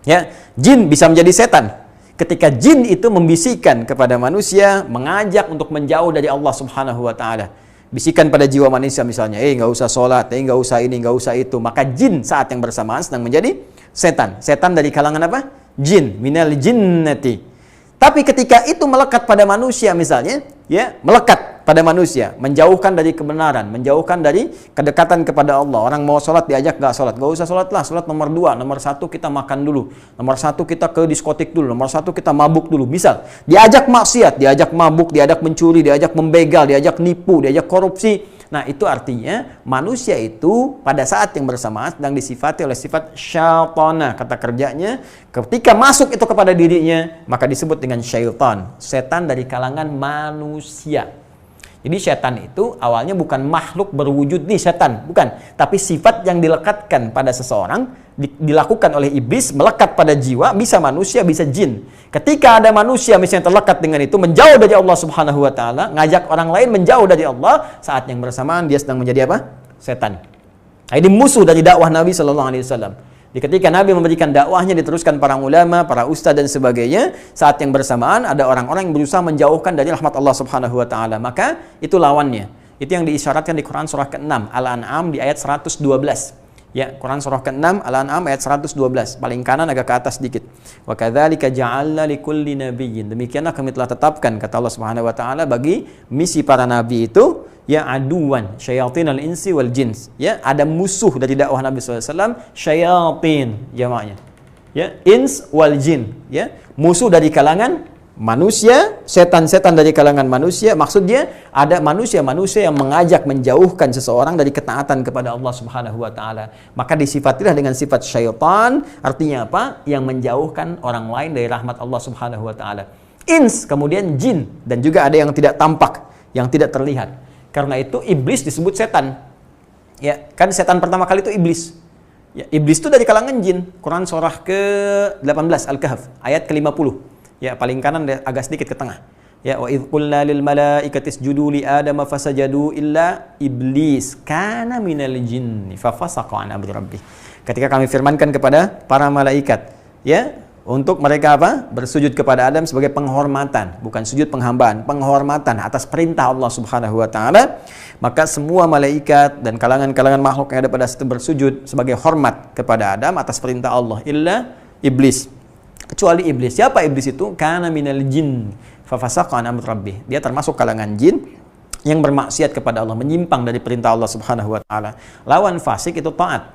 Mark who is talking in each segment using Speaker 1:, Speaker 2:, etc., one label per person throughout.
Speaker 1: Ya, jin bisa menjadi setan. Ketika jin itu membisikkan kepada manusia, mengajak untuk menjauh dari Allah Subhanahu wa taala. Bisikan pada jiwa manusia misalnya, nggak usah sholat, nggak usah ini, nggak usah itu. Maka jin saat yang bersamaan sedang menjadi setan. Setan dari kalangan apa? Jin, minal jinnati. Tapi ketika itu melekat pada manusia misalnya, ya, melekat pada manusia, menjauhkan dari kebenaran, menjauhkan dari kedekatan kepada Allah. Orang mau sholat diajak nggak sholat, nggak usah sholat lah, sholat nomor 2, nomor 1 kita makan dulu, nomor 1 kita ke diskotik dulu, nomor 1 kita mabuk dulu. Misal, diajak maksiat, diajak mabuk, diajak mencuri, diajak membegal, diajak nipu, diajak korupsi. Nah, itu artinya manusia itu pada saat yang bersamaan sedang disifati oleh sifat syaitana. Kata kerjanya, ketika masuk itu kepada dirinya, maka disebut dengan syaitan. Setan dari kalangan manusia. Jadi setan itu awalnya bukan makhluk berwujud nih setan, bukan. Tapi sifat yang dilekatkan pada seseorang, dilakukan oleh iblis, melekat pada jiwa, bisa manusia, bisa jin. Ketika ada manusia misalnya terlekat dengan itu, menjauh dari Allah Subhanahu wa taala, ngajak orang lain menjauh dari Allah, saat yang bersamaan dia sedang menjadi apa? Setan. Nah, ini musuh dari dakwah Nabi sallallahu alaihi wasallam. Ketika Nabi memberikan dakwahnya, diteruskan para ulama, para ustaz dan sebagainya, saat yang bersamaan ada orang-orang yang berusaha menjauhkan dari rahmat Allah Subhanahu wa taala. Maka itu lawannya. Itu yang diisyaratkan di Quran surah ke-6 Al-An'am di ayat 112. Ya, Quran surah ke-6 Al-An'am ayat 112. Paling kanan agak ke atas sedikit. Wa kadzalika ja'alna likulli nabiyyin. Demikianlah kami telah tetapkan, kata Allah Subhanahu wa taala, bagi misi para nabi itu, ya, aduan syayatinal insi wal jins. Ya, ada musuh dari dakwah Nabi SAW, syayatin jamaknya. Ya, ins wal jin, ya, musuh dari kalangan manusia, setan-setan dari kalangan manusia. Maksudnya ada manusia-manusia yang mengajak menjauhkan seseorang dari ketaatan kepada Allah Subhanahu wa taala. Maka disifatilah dengan sifat syaitan, artinya apa? Yang menjauhkan orang lain dari rahmat Allah Subhanahu wa taala. Ins, kemudian jin, dan juga ada yang tidak tampak, yang tidak terlihat. Karena itu iblis disebut setan. Ya, kan setan pertama kali itu iblis. Ya, iblis itu dari kalangan jin. Quran surah ke-18 Al-Kahf ayat ke-50. Ya, paling kanan agak sedikit ke tengah. Ya, wa idz qulna lil malaikati isjudu li adama fasajadu illa iblis kana minal jinni fafasaqa an amri rabbih. Ketika kami firmankan kepada para malaikat, ya, untuk mereka apa? Bersujud kepada Adam sebagai penghormatan, bukan sujud penghambaan, penghormatan atas perintah Allah Subhanahu wa taala, maka semua malaikat dan kalangan-kalangan makhluk yang ada pada situ bersujud sebagai hormat kepada Adam atas perintah Allah, illa iblis. Kecuali iblis. Siapa iblis itu? Kana minal jin fafasaqa an amri rabbih. Dia termasuk kalangan jin yang bermaksiat kepada Allah, menyimpang dari perintah Allah Subhanahu wa taala. Lawan fasik itu taat.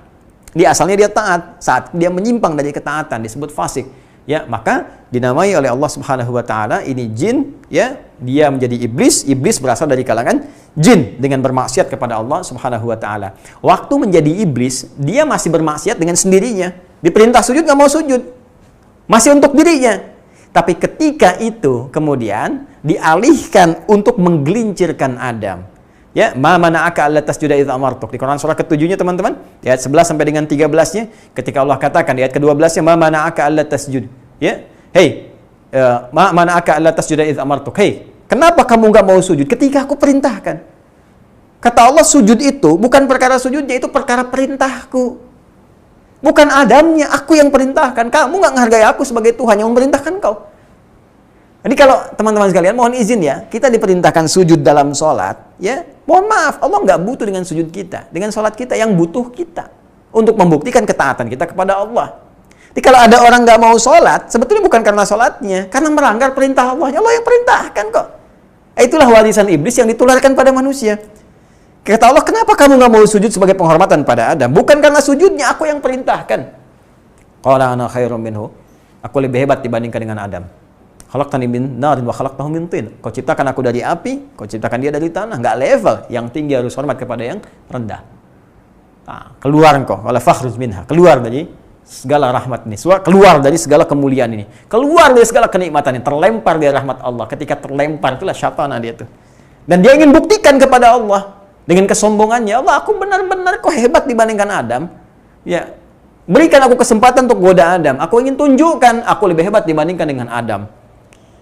Speaker 1: Dia asalnya dia taat, saat dia menyimpang dari ketaatan disebut fasik. Ya, maka dinamai oleh Allah Subhanahu wa taala ini jin, ya, dia menjadi iblis. Iblis berasal dari kalangan jin dengan bermaksiat kepada Allah Subhanahu wa taala. Waktu menjadi iblis, dia masih bermaksiat dengan sendirinya. Diperintah sujud nggak mau sujud. Masih untuk dirinya. Tapi ketika itu kemudian dialihkan untuk menggelincirkan Adam. Ya, ma mana'aka alla tasjuda idza amartuk. Di Quran surah ke-7-nya teman-teman, di ayat 11 sampai dengan 13-nya, ketika Allah katakan di ayat ke-12-nya, ma mana'aka alla tasjud. Ya, ma mana'aka alla tasjuda idza amartuk. Kenapa kamu enggak mau sujud ketika aku perintahkan? Kata Allah, sujud itu bukan perkara sujudnya, itu perkara perintahku. Bukan Adamnya, aku yang perintahkan. Kamu nggak menghargai aku sebagai Tuhan yang memerintahkan kau. Jadi kalau teman-teman sekalian, mohon izin ya, kita diperintahkan sujud dalam sholat, ya, mohon maaf, Allah nggak butuh dengan sujud kita, dengan sholat kita, yang butuh kita untuk membuktikan ketaatan kita kepada Allah. Jadi kalau ada orang nggak mau sholat, sebetulnya bukan karena sholatnya, karena melanggar perintah Allah. Allah yang perintahkan kok. Itulah warisan iblis yang ditularkan pada manusia. Kata Allah, kenapa kamu nggak mau sujud sebagai penghormatan pada Adam? Bukan karena sujudnya, aku yang perintahkan. Qala ana khairum minhu. Aku lebih hebat dibandingkan dengan Adam. Khalaqtani min narin wa khalaqtahu min tin. Kau ciptakan aku dari api, kau ciptakan dia dari tanah. Nggak level. Yang tinggi harus hormat kepada yang rendah. Nah, keluar engkau, wala fakhruz minha. Keluar dari segala rahmat ini. Keluar dari segala kemuliaan ini. Keluar dari segala kenikmatan ini. Terlempar dari rahmat Allah. Ketika terlempar, itulah syaitan dia tuh. Dan dia ingin buktikan kepada Allah. Dengan kesombongannya, Allah, aku benar-benar kok hebat dibandingkan Adam. Ya, berikan aku kesempatan untuk goda Adam. Aku ingin tunjukkan aku lebih hebat dibandingkan dengan Adam.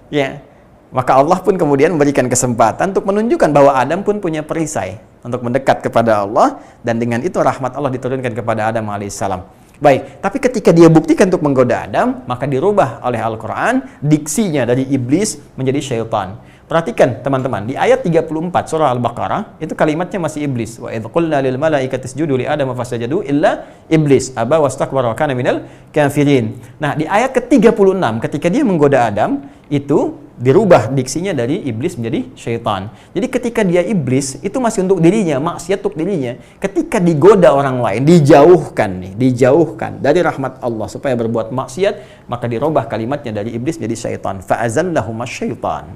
Speaker 1: Ya, maka Allah pun kemudian memberikan kesempatan untuk menunjukkan bahwa Adam pun punya perisai untuk mendekat kepada Allah, dan dengan itu rahmat Allah diturunkan kepada Adam alaihissalam. Baik, tapi ketika dia buktikan untuk menggoda Adam, maka dirubah oleh Al-Quran diksinya dari iblis menjadi syaitan. Perhatikan teman-teman, di ayat 34 surah Al-Baqarah, itu kalimatnya masih iblis. Wa idh qulna lil malaikati isjudu li Adam fasajadu illa iblis aba wastakbara wa kana minal kafirin. Nah, di ayat ke-36 ketika dia menggoda Adam, itu dirubah diksinya dari iblis menjadi syaitan. Jadi ketika dia iblis, itu masih untuk dirinya, maksiat untuk dirinya. Ketika digoda orang lain, dijauhkan dari rahmat Allah supaya berbuat maksiat, maka dirubah kalimatnya dari iblis menjadi syaitan. Fa'azallahuma syaitan.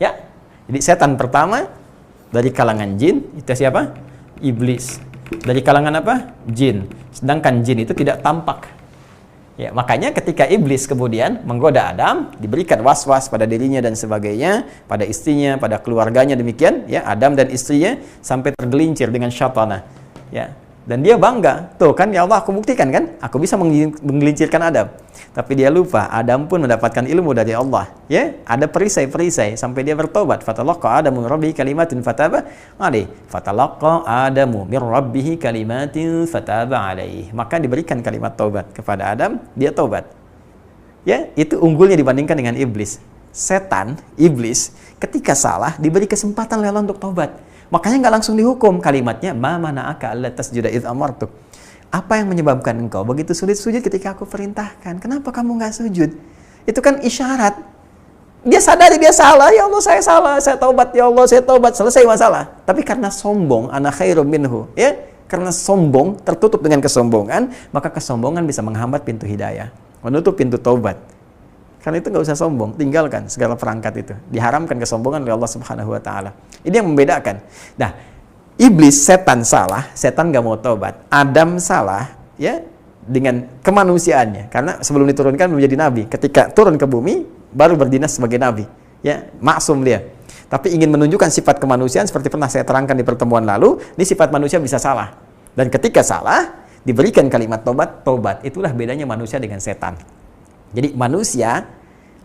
Speaker 1: Ya, jadi setan pertama dari kalangan jin, itu siapa? Iblis. Dari kalangan apa? Jin. Sedangkan jin itu tidak tampak. Ya, makanya ketika iblis kemudian menggoda Adam, diberikan was-was pada dirinya dan sebagainya, pada istrinya, pada keluarganya demikian, ya, Adam dan istrinya sampai tergelincir dengan syaitanah. Ya. Dan dia bangga, tuh kan ya Allah aku buktikan kan, aku bisa menggelincirkan Adam. Tapi dia lupa, Adam pun mendapatkan ilmu dari Allah. Ya, ada perisai-perisai sampai dia bertobat. Fatalaqa Adamu min rabbihi kalimatin fataba alaihi. Fatalaqa Adamu min rabbihi kalimatin fataba alaihi. Maka diberikan kalimat taubat kepada Adam, dia taubat. Ya, itu unggulnya dibandingkan dengan iblis. Setan, iblis, ketika salah diberi kesempatan oleh Allah untuk taubat. Makanya nggak langsung dihukum, kalimatnya ma mana'aka alla tasjuda idz amartuk. Apa yang menyebabkan engkau begitu sulit sujud ketika aku perintahkan? Kenapa kamu nggak sujud? Itu kan isyarat. Dia sadari dia salah, ya Allah saya salah, saya taubat ya Allah, saya taubat, selesai masalah. Tapi karena sombong, ana khairum minhu, ya, karena sombong, tertutup dengan kesombongan, maka kesombongan bisa menghambat pintu hidayah, menutup pintu taubat. Karena itu nggak usah sombong, tinggalkan segala perangkat itu. Diharamkan kesombongan oleh Allah Subhanahu wa Ta'ala. Ini yang membedakan. Nah, iblis, setan salah, setan nggak mau taubat. Adam salah, ya, dengan kemanusiaannya. Karena sebelum diturunkan menjadi nabi, ketika turun ke bumi baru berdinas sebagai nabi. Ya, maksum dia. Tapi ingin menunjukkan sifat kemanusiaan seperti pernah saya terangkan di pertemuan lalu, ini sifat manusia bisa salah. Dan ketika salah, diberikan kalimat tobat. Itulah bedanya manusia dengan setan. Jadi manusia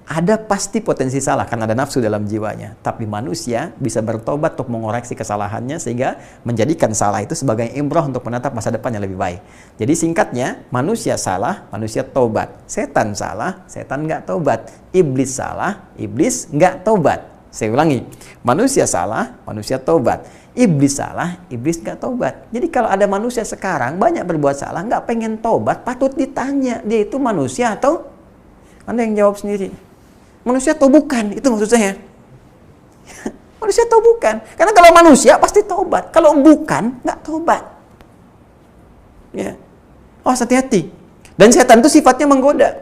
Speaker 1: ada pasti potensi salah karena ada nafsu dalam jiwanya. Tapi manusia bisa bertobat untuk mengoreksi kesalahannya sehingga menjadikan salah itu sebagai imroh untuk menatap masa depan yang lebih baik. Jadi singkatnya, manusia salah, manusia tobat. Setan salah, setan nggak tobat. Iblis salah, iblis nggak tobat. Saya ulangi, manusia salah, manusia tobat. Iblis salah, iblis nggak tobat. Jadi kalau ada manusia sekarang banyak berbuat salah, nggak pengen tobat, patut ditanya, dia itu manusia atau? Anda yang jawab sendiri. Manusia atau bukan? Itu maksud saya. Manusia atau bukan? Karena kalau manusia pasti tobat. Kalau bukan, nggak tobat. Ya. Oh, hati-hati. Dan setan itu sifatnya menggoda.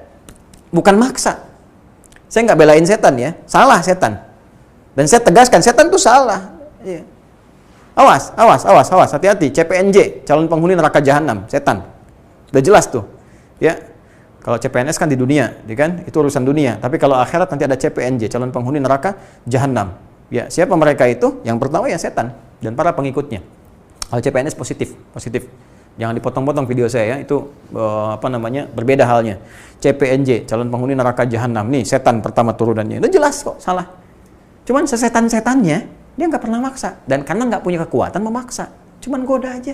Speaker 1: Bukan maksa. Saya nggak belain setan ya. Salah setan. Dan saya tegaskan, setan itu salah. Ya. Awas. Hati-hati. CPNJ, calon penghuni neraka jahanam. Setan. Udah jelas tuh. Ya. Kalau CPNS kan di dunia, ya kan? Itu urusan dunia. Tapi kalau akhirat nanti ada CPNJ, calon penghuni neraka jahanam. Ya, siapa mereka itu? Yang pertama ya setan dan para pengikutnya. Kalau CPNS positif. Jangan dipotong-potong video saya ya, itu berbeda halnya. CPNJ, calon penghuni neraka jahanam. Nih, setan pertama turunannya. Itu jelas kok, salah. Cuman sesetan-setannya dia nggak pernah maksa dan karena nggak punya kekuatan memaksa. Cuman goda aja.